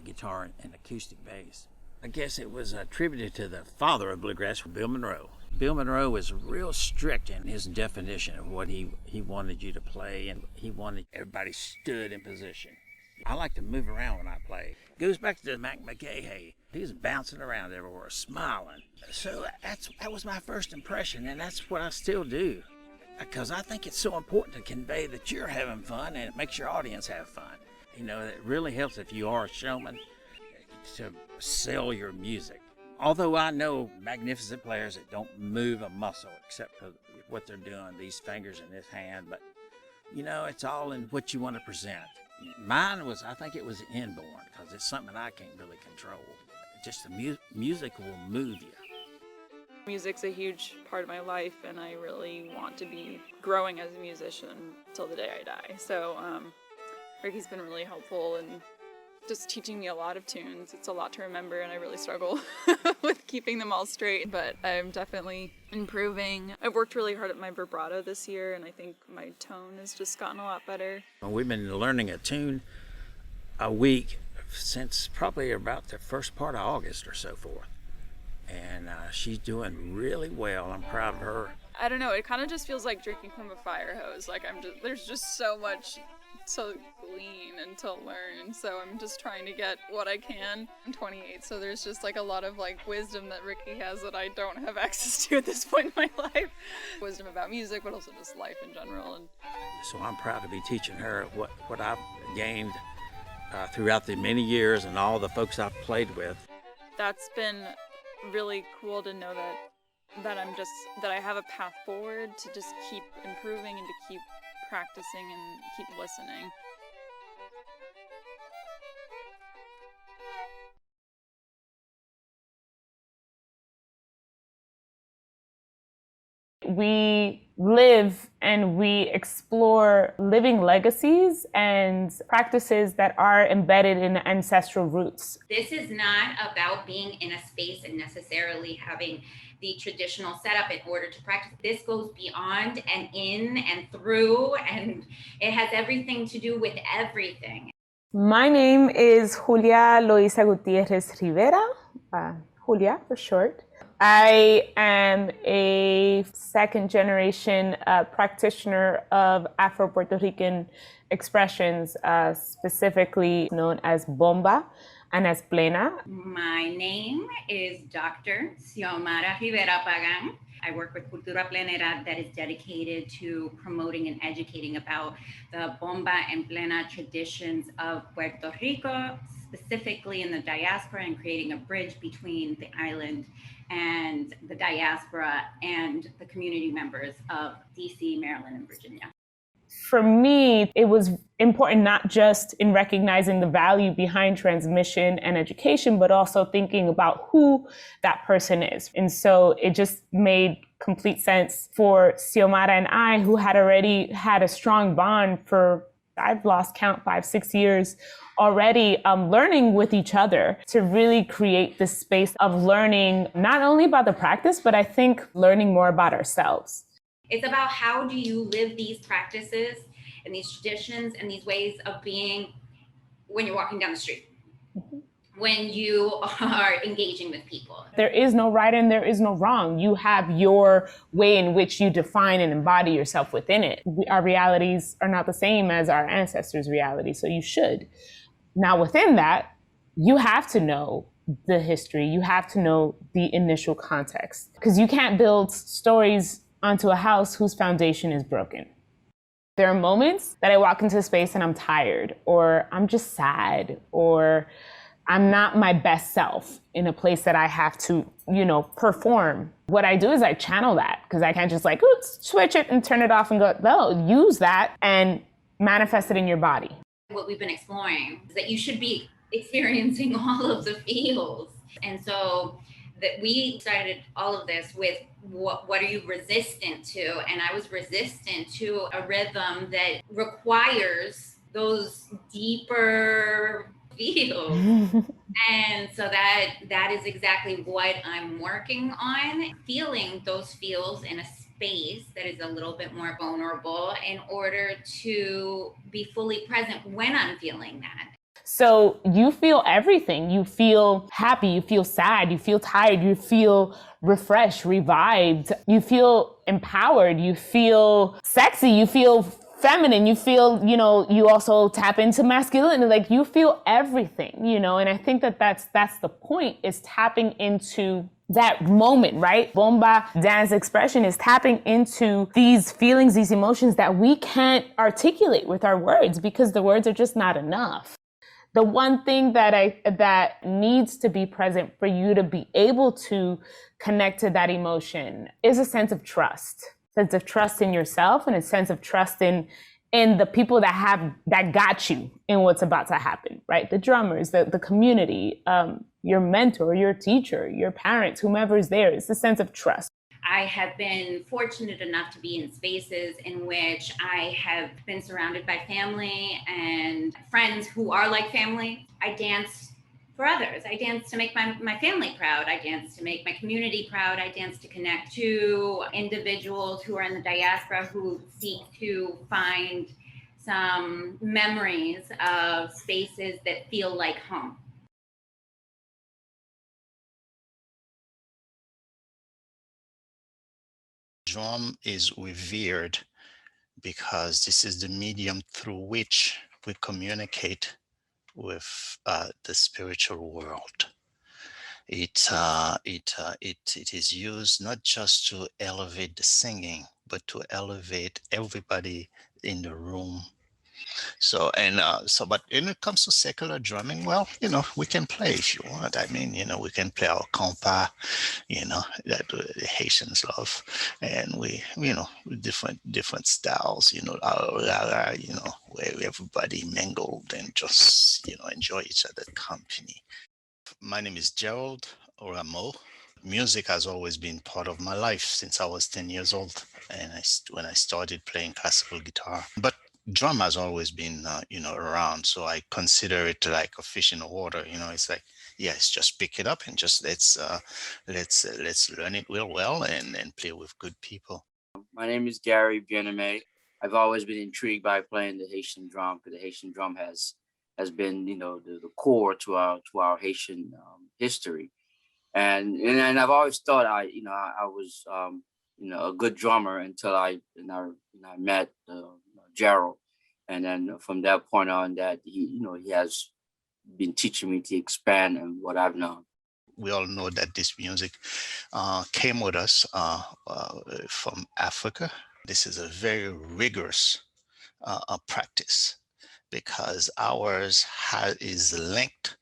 guitar, and acoustic bass. I guess it was attributed to the father of bluegrass, Bill Monroe. Bill Monroe was real strict in his definition of what he wanted you to play, and he wanted everybody stood in position. I like to move around when I play. It goes back to Mac McGay. He was bouncing around everywhere, smiling. So that was my first impression, and that's what I still do. Because I think it's so important to convey that you're having fun, and it makes your audience have fun. You know, it really helps if you are a showman. to sell your music. Although I know magnificent players that don't move a muscle except for what they're doing, these fingers in this hand, but you know, it's all in what you want to present. Mine was, I think it was inborn, because it's something I can't really control. Just the music will move you. Music's a huge part of my life, and I really want to be growing as a musician till the day I die. So Ricky's been really helpful in just teaching me a lot of tunes. It's a lot to remember, and I really struggle with keeping them all straight, but I'm definitely improving. I've worked really hard at my vibrato this year, and I think my tone has just gotten a lot better. We've been learning a tune a week since probably about the first part of August or so forth. And she's doing really well. I'm proud of her. I don't know, it kind of just feels like drinking from a fire hose. Like there's just so much to glean and to learn, so I'm just trying to get what I can. I'm 28, so there's just like a lot of like wisdom that Ricky has that I don't have access to at this point in my life. Wisdom about music, but also just life in general. And so I'm proud to be teaching her what I've gained throughout the many years and all the folks I've played with. That's been really cool to know that I have a path forward to just keep improving and to keep practicing and keep listening. We live and we explore living legacies and practices that are embedded in ancestral roots. This is not about being in a space and necessarily having the traditional setup in order to practice. This goes beyond and in and through, and it has everything to do with everything. My name is Julia Loisa Gutierrez Rivera, Julia for short. I am a second generation practitioner of Afro-Puerto Rican expressions, specifically known as bomba and as plena. My name is Dr. Xiomara Rivera Pagan. I work with Cultura Plenera that is dedicated to promoting and educating about the bomba and plena traditions of Puerto Rico, specifically in the diaspora, and creating a bridge between the island and the diaspora and the community members of DC, Maryland, and Virginia. For me, it was important not just in recognizing the value behind transmission and education, but also thinking about who that person is. And so it just made complete sense for Xiomara and I, who had already had a strong bond for, I've lost count, 5-6 years already, learning with each other to really create this space of learning, not only about the practice, but I think learning more about ourselves. It's about how do you live these practices and these traditions and these ways of being when you're walking down the street, when you are engaging with people. There is no right and there is no wrong. You have your way in which you define and embody yourself within it. Our realities are not the same as our ancestors' realities, so you should. Now within that, you have to know the history. You have to know the initial context, because you can't build stories onto a house whose foundation is broken. There are moments that I walk into a space and I'm tired, or I'm just sad, or I'm not my best self in a place that I have to, perform. What I do is I channel that, because I can't just switch it and turn it off and go, no, use that and manifest it in your body. What we've been exploring is that you should be experiencing all of the feels. And so that we started all of this with what are you resistant to? And I was resistant to a rhythm that requires those deeper feels. And so that is exactly what I'm working on, feeling those feels in a space that is a little bit more vulnerable in order to be fully present when I'm feeling that. So you feel everything. You feel happy, you feel sad, you feel tired, you feel refreshed, revived, you feel empowered, you feel sexy, you feel feminine, you feel, you also tap into masculinity, you feel everything, and I think that's the point, is tapping into that moment, right? Bomba dance expression is tapping into these feelings, these emotions that we can't articulate with our words, because the words are just not enough. The one thing that needs to be present for you to be able to connect to that emotion is a sense of trust in yourself, and a sense of trust in the people that got you in what's about to happen, right? The drummers, the community, your mentor, your teacher, your parents, whomever is there. It's a sense of trust. I have been fortunate enough to be in spaces in which I have been surrounded by family and friends who are like family. I dance for others. I dance to make my family proud. I dance to make my community proud. I dance to connect to individuals who are in the diaspora who seek to find some memories of spaces that feel like home. Drum is revered because this is the medium through which we communicate with the spiritual world. It is used not just to elevate the singing, but to elevate everybody in the room. So but when it comes to secular drumming, well, we can play if you want. I mean, we can play our compa, that the Haitians love, and we different styles, where everybody mingled and just enjoy each other's company. My name is Gerald Oramo. Music has always been part of my life since I was 10 years old, and when I started playing classical guitar. But drum has always been, around, so I consider it like a fish in the water. It's like, yes, just pick it up and just let's learn it real well and play with good people. My name is Gary Bien-Aimé. I've always been intrigued by playing the Haitian drum, because the Haitian drum has been, the core to our Haitian history, and I've always thought I was a good drummer until I met Gerald, and then from that point on, that he has been teaching me to expand on what I've known. We all know that this music came with us from Africa. This is a very rigorous practice, because ours is linked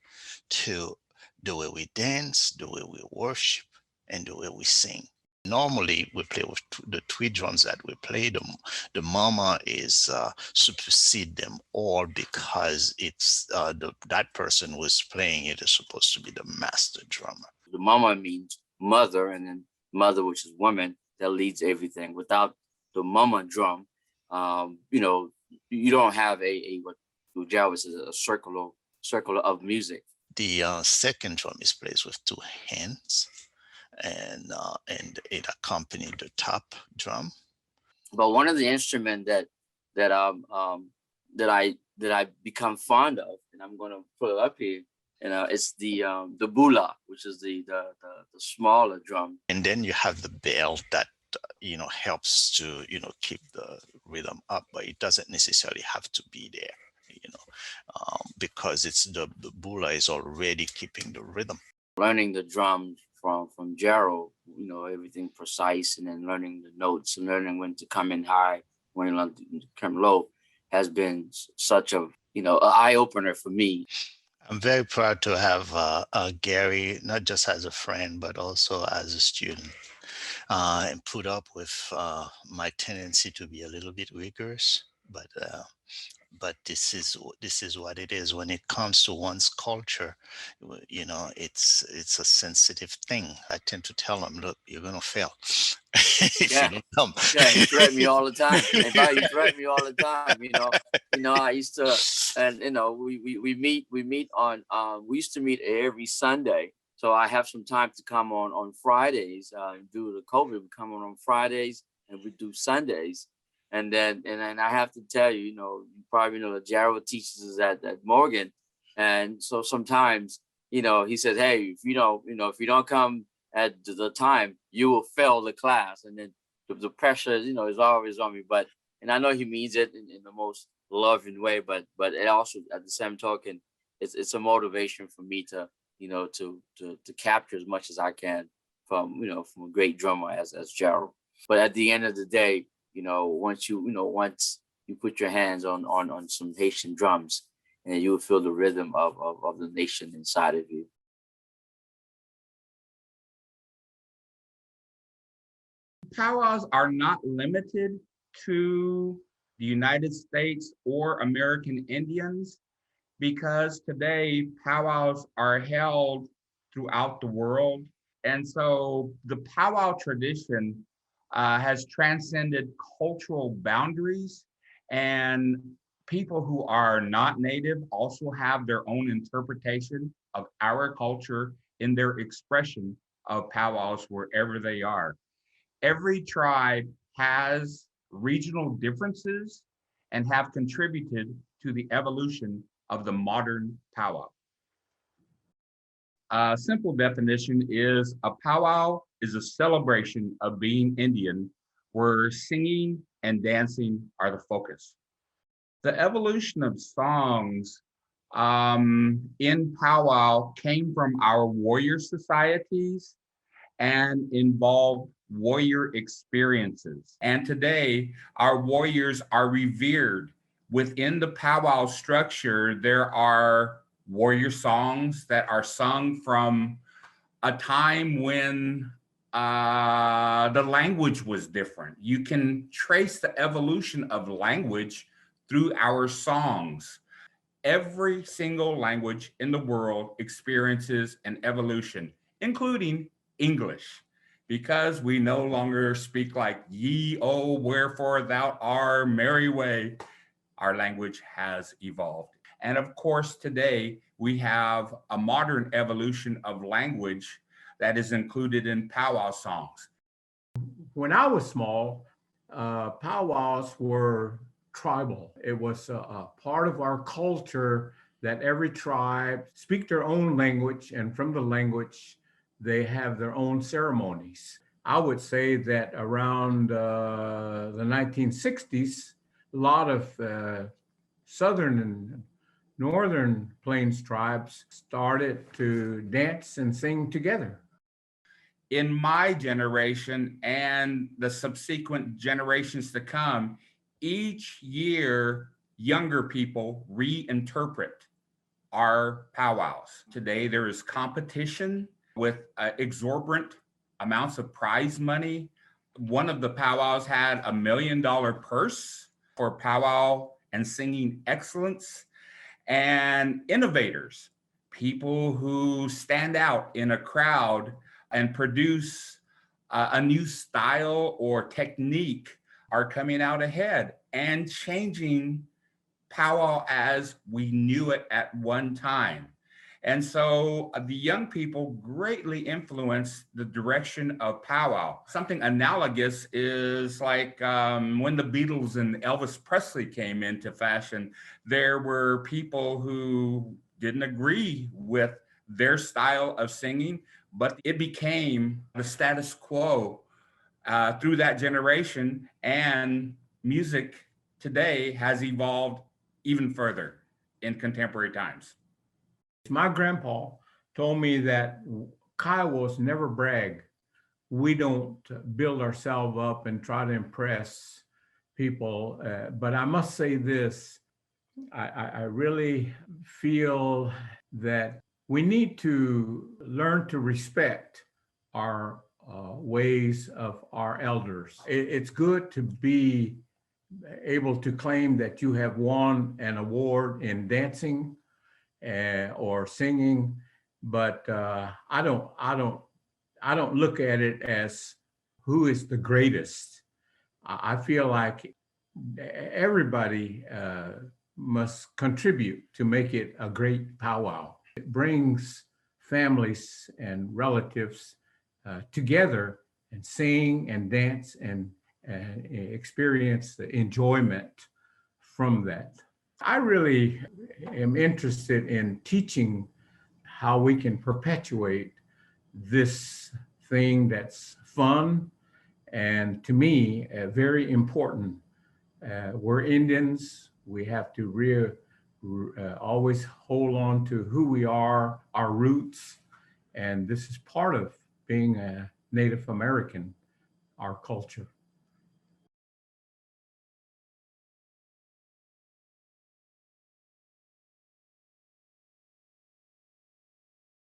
to the way we dance, the way we worship, and the way we sing. Normally, we play with the three drums that we play. The mama is supersede them all, because it's that person who is playing it is supposed to be the master drummer. The mama means mother, and then mother, which is woman, that leads everything. Without the mama drum, you don't have what Gerald says, a circle of music. The second drum is played with two hands, and it accompanied the top drum. But one of the instruments that I become fond of, and I'm going to put it up here, it's the bula, which is the smaller drum. And then you have the bell that helps to keep the rhythm up, but it doesn't necessarily have to be there, because it's the bula is already keeping the rhythm. Learning the drums from Gerald, everything precise, and then learning the notes and learning when to come in high, when to come low, has been such an eye opener for me. I'm very proud to have Gary, not just as a friend, but also as a student, and put up with my tendency to be a little bit rigorous, but this is what it is. When it comes to one's culture, it's a sensitive thing. I tend to tell them, look, you're gonna fail if you don't come. Yeah, you threaten me all the time. In fact, you threaten me all the time. I used to, and we meet on. We used to meet every Sunday. So I have some time to come on Fridays. Due to COVID, we come on Fridays, and we do Sundays. And then I have to tell you, you probably know that Gerald teaches us at Morgan. And so sometimes, he says, hey, if you don't come at the time, you will fail the class. And then the pressure, is always on me. And I know he means it in the most loving way, but it also, at the same token, it's a motivation for me to capture as much as I can from a great drummer as Gerald. But at the end of the day, once you put your hands on some Haitian drums, and you will feel the rhythm of the nation inside of you. Powwows are not limited to the United States or American Indians, because today powwows are held throughout the world. And so the powwow tradition has transcended cultural boundaries, and people who are not native also have their own interpretation of our culture in their expression of powwows wherever they are. Every tribe has regional differences and have contributed to the evolution of the modern powwow. A simple definition is a powwow is a celebration of being Indian where singing and dancing are the focus. The evolution of songs in powwow came from our warrior societies and involved warrior experiences. And today, our warriors are revered. Within the powwow structure, there are warrior songs that are sung from a time when the language was different. You can trace the evolution of language through our songs. Every single language in the world experiences an evolution, including English, because we no longer speak like ye, oh, wherefore thou art merry way. Our language has evolved. And of course, today we have a modern evolution of language that is included in powwow songs. When I was small, powwows were tribal. It was a part of our culture that every tribe speak their own language, and from the language, they have their own ceremonies. I would say that around the 1960s, a lot of Southern and Northern Plains tribes started to dance and sing together. In my generation and the subsequent generations to come, each year, younger people reinterpret our powwows. Today, there is competition with exorbitant amounts of prize money. One of the powwows had $1 million purse for powwow and singing excellence. And innovators, people who stand out in a crowd and produce a new style or technique, are coming out ahead and changing powwow as we knew it at one time. And so the young people greatly influence the direction of powwow. Something analogous is like when the Beatles and Elvis Presley came into fashion, there were people who didn't agree with their style of singing, but it became the status quo through that generation, and music today has evolved even further in contemporary times. My grandpa told me that Kiowas never brag. We don't build ourselves up and try to impress people. But I must say this, I really feel that we need to learn to respect our ways of our elders. It's good to be able to claim that you have won an award in dancing or singing, but I don't look at it as who is the greatest. I feel like everybody must contribute to make it a great powwow. It brings families and relatives together and sing and dance and experience the enjoyment from that. I really am interested in teaching how we can perpetuate this thing that's fun and, to me, very important. We're Indians. We have to always hold on to who we are, our roots, and this is part of being a Native American, our culture.